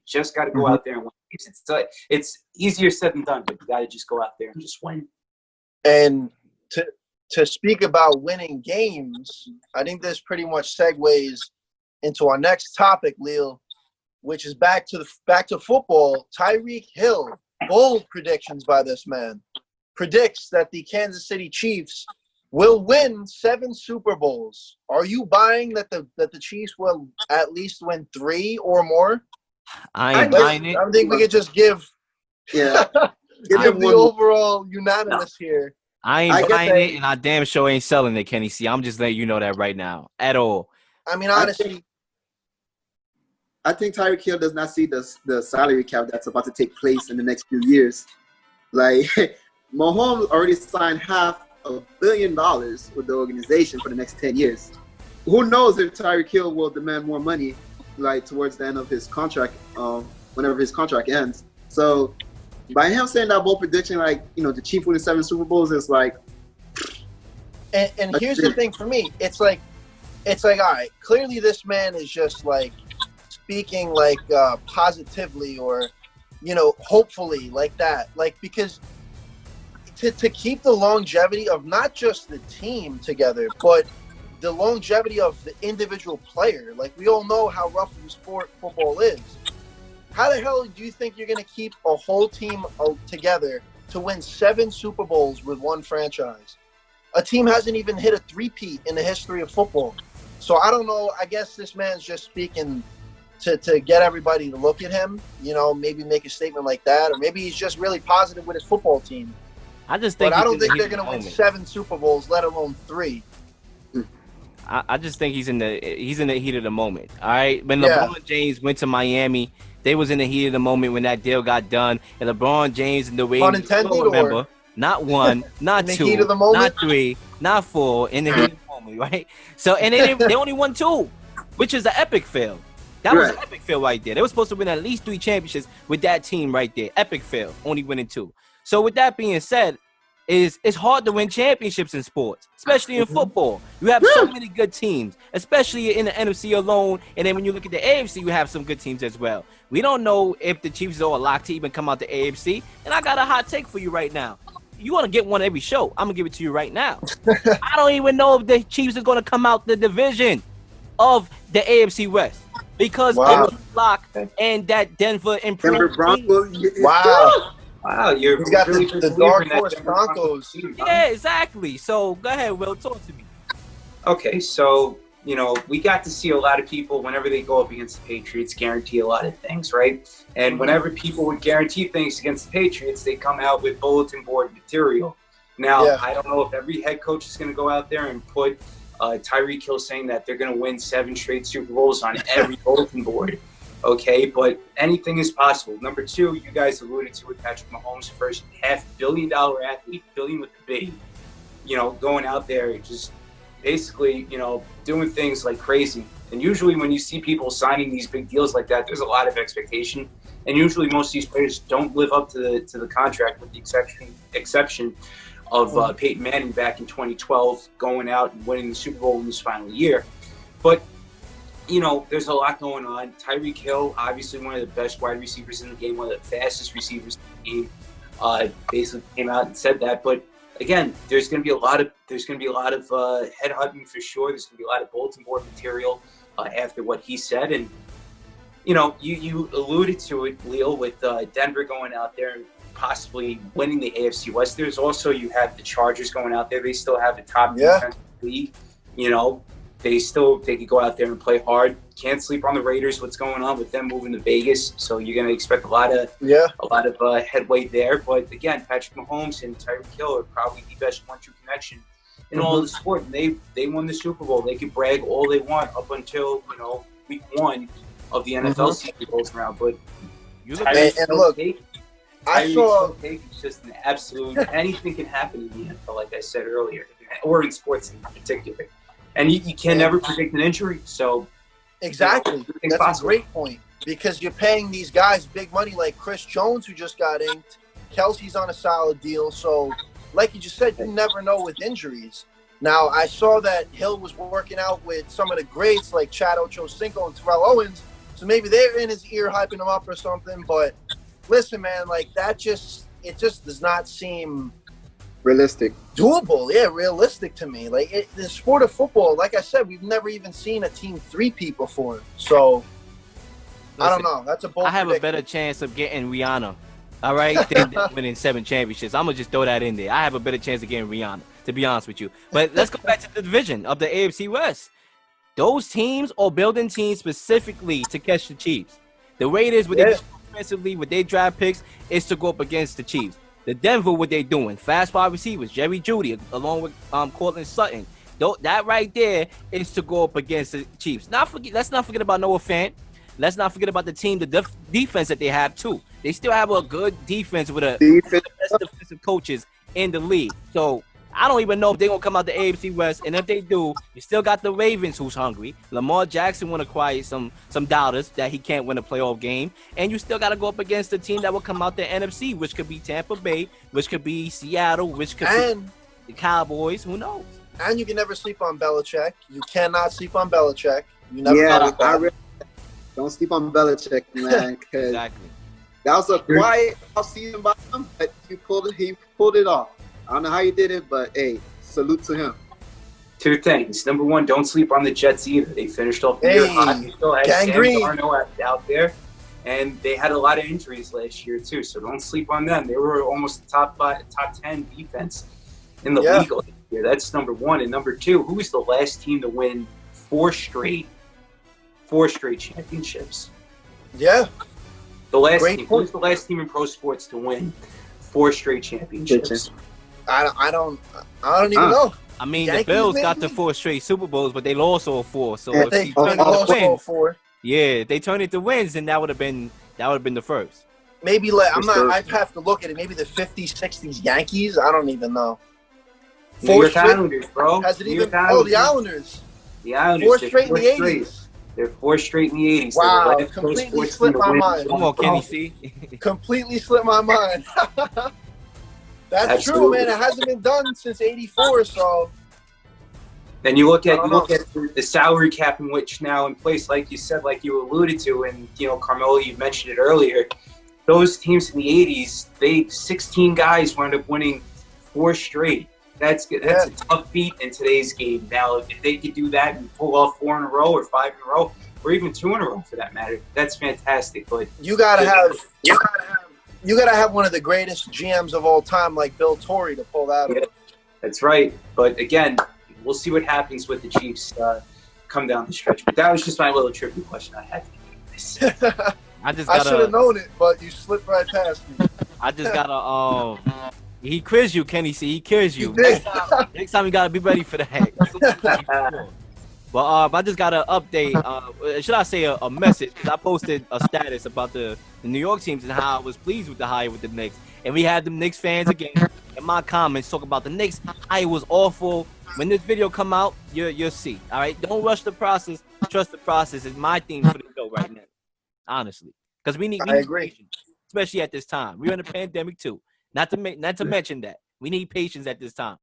just got to go out there and win games. It's easier said than done, but you got to just go out there and just win. And to speak about winning games, I think this pretty much segues into our next topic, Leel, which is back to football. Tyreek Hill, bold predictions by this man, predicts that the Kansas City Chiefs will win 7 Super Bowls. Are you buying that the Chiefs will at least win 3 or more? I ain't buying it. I think we could just give the overall unanimous here. I ain't buying it, and I damn sure ain't selling it, Kenny C. I'm just letting you know that right now, at all. I mean, honestly, I think Tyreek Hill does not see the salary cap that's about to take place in the next few years. Like, Mahomes already signed $500 million with the organization for the next 10 years. Who knows if Tyreek Hill will demand more money, like, towards the end of his contract, whenever his contract ends. So, by him saying that bold prediction, like, the Chiefs winning 7 Super Bowls is like. And here's the thing for me. It's like, all right, clearly this man is just like speaking like positively or, hopefully like that. Like, because to keep the longevity of not just the team together, but the longevity of the individual player. Like, we all know how rough of a sport football is. How the hell do you think you're going to keep a whole team together to win 7 Super Bowls with one franchise? A team hasn't even hit a three-peat in the history of football. So I don't know. I guess this man's just speaking to get everybody to look at him, maybe make a statement like that. Or maybe he's just really positive with his football team. I just think But I don't think they're going to win 7 Super Bowls, let alone 3. I just think he's in the heat of the moment. All right. When LeBron James went to Miami, they was in the heat of the moment when that deal got done. And LeBron James and the way remember, not 1, not 2, heat of the moment? not 3, not 4, in the heat of the moment, right? So and they only won 2, which is an epic fail. That was an epic fail right there. They were supposed to win at least 3 championships with that team right there. Epic fail, only winning 2. So with that being said, it's hard to win championships in sports, especially in football. You have so many good teams, especially in the NFC alone. And then when you look at the AFC, you have some good teams as well. We don't know if the Chiefs are locked to even come out the AFC. And I got a hot take for you right now. You want to get one every show. I'm going to give it to you right now. I don't even know if the Chiefs are going to come out the division of the AFC West because of the lock and that Denver Broncos. Wow, he's got the dark horse Broncos. Yeah, exactly. So go ahead, Will, talk to me. Okay, so we got to see a lot of people whenever they go up against the Patriots guarantee a lot of things, right? And whenever people would guarantee things against the Patriots, they come out with bulletin board material. Now, I don't know if every head coach is going to go out there and put Tyreek Hill saying that they're going to win 7 straight Super Bowls on every bulletin board. Okay, but anything is possible. Number 2, you guys alluded to it, Patrick Mahomes, first $500 million athlete, billion with the B, going out there, just basically, doing things like crazy. And usually when you see people signing these big deals like that, there's a lot of expectation. And usually most of these players don't live up to the contract, with the exception of Peyton Manning back in 2012, going out and winning the Super Bowl in his final year. But there's a lot going on. Tyreek Hill, obviously one of the best wide receivers in the game, one of the fastest receivers in the game, basically came out and said that. But again, there's going to be a lot of head hunting for sure. There's going to be a lot of bulletin board material after what he said. And you alluded to it, Leel, with Denver going out there and possibly winning the AFC West. There's also, you have the Chargers going out there. They still have the top defense in the league. They could go out there and play hard. Can't sleep on the Raiders. What's going on with them moving to Vegas? So you're going to expect a lot of headway there. But again, Patrick Mahomes and Tyreek Hill are probably the best 1-2 connection in all the sport. And they won the Super Bowl. They can brag all they want up until week 1 of the NFL season rolls around. But you look, I saw it's just an absolute anything can happen in the NFL, like I said earlier, or in sports in particular. And you can never predict an injury, so exactly. That's a great point, because you're paying these guys big money, like Chris Jones, who just got inked. Kelsey's on a solid deal, so like you just said, you never know with injuries. Now, I saw that Hill was working out with some of the greats like Chad Ochocinco and Terrell Owens, So maybe they're in his ear hyping him up or something. But listen, man, like it just does not seem realistic, doable. Yeah, realistic to me. Like the sport of football, like I said, we've never even seen a team three-peat before. So I don't know. That's a bold I have prediction. a better chance of getting Rihanna, all right, than winning 7 championships. I'm gonna just throw that in there. I have a better chance of getting Rihanna, to be honest with you. But let's go back to the division of the AFC West. Those teams are building teams specifically to catch the Chiefs. The Raiders, what they do offensively with their draft picks, is to go up against the Chiefs. The Denver, what they doing? Fast wide receivers, Jerry Jeudy, along with Cortland Sutton. That right there is to go up against the Chiefs. Let's not forget about Noah Fant. Let's not forget about the team, the defense that they have too. They still have a good defense with the best defensive coaches in the league. So I don't even know if they're going to come out the AFC West. And if they do, you still got the Ravens who's hungry. Lamar Jackson want to quiet some doubters that he can't win a playoff game. And you still got to go up against the team that will come out the NFC, which could be Tampa Bay, which could be Seattle, which could be the Cowboys. Who knows? And you can never sleep on Belichick. You cannot sleep on Belichick. You never know that. Don't sleep on Belichick, man. Exactly. That was a quiet offseason by him, but he pulled it off. I don't know how he did it, but hey, salute to him. 2 things. Number 1, don't sleep on the Jets either. They finished off the year hot. They still had Sam Darnold out there, and they had a lot of injuries last year too. So don't sleep on them. They were almost top 10 defense in the league last year. That's number 1. And number 2, who was the last team to win 4 straight championships? Yeah. The last team. Who was the last team in pro sports to win 4 straight championships? I don't even know. I mean, Yankees, the Bills got the 4 straight Super Bowls, but they lost all 4. So if they lost all 4. Yeah, if they turn it to wins, then that would have been the first. Maybe I'd have to look at it. Maybe the 50s, 60s Yankees. I don't even know. 4 straight Islanders, bro. Has it even? Oh, the Islanders. The Islanders. 4 straight in the 80s. They're 4 straight in the 80s. Wow, completely slipped my mind. Come on, Kenny C. Completely slipped my mind. That's true, man. It hasn't been done since '84, so. Then you look at the salary cap in which now in place, like you said, like you alluded to, and Carmelo, you mentioned it earlier. Those teams in the '80s, 16 guys wound up winning 4 straight. That's a tough feat in today's game. Now, if they could do that and pull off 4 in a row or 5 in a row, or even 2 in a row for that matter, that's fantastic. But you gotta have one of the greatest GMs of all time, like Bill Torrey, to pull that off. That's right. But again, we'll see what happens with the Chiefs come down the stretch. But that was just my little trivia question I had to make. I should have known it, but you slipped right past me. I just gotta he quizzed you, Kenny C. He quizzed you. Next time you gotta be ready for that. But I just got an update. Should I say a message? Because I posted a status about the New York teams and how I was pleased with the hire with the Knicks. And we had the Knicks fans again in my comments talk about the Knicks hire was awful. When this video come out, you'll see. All right, don't rush the process. Trust the process is my theme for the show right now. Honestly, because we need patience, especially at this time. We're in a pandemic too. Not to mention that we need patience at this time.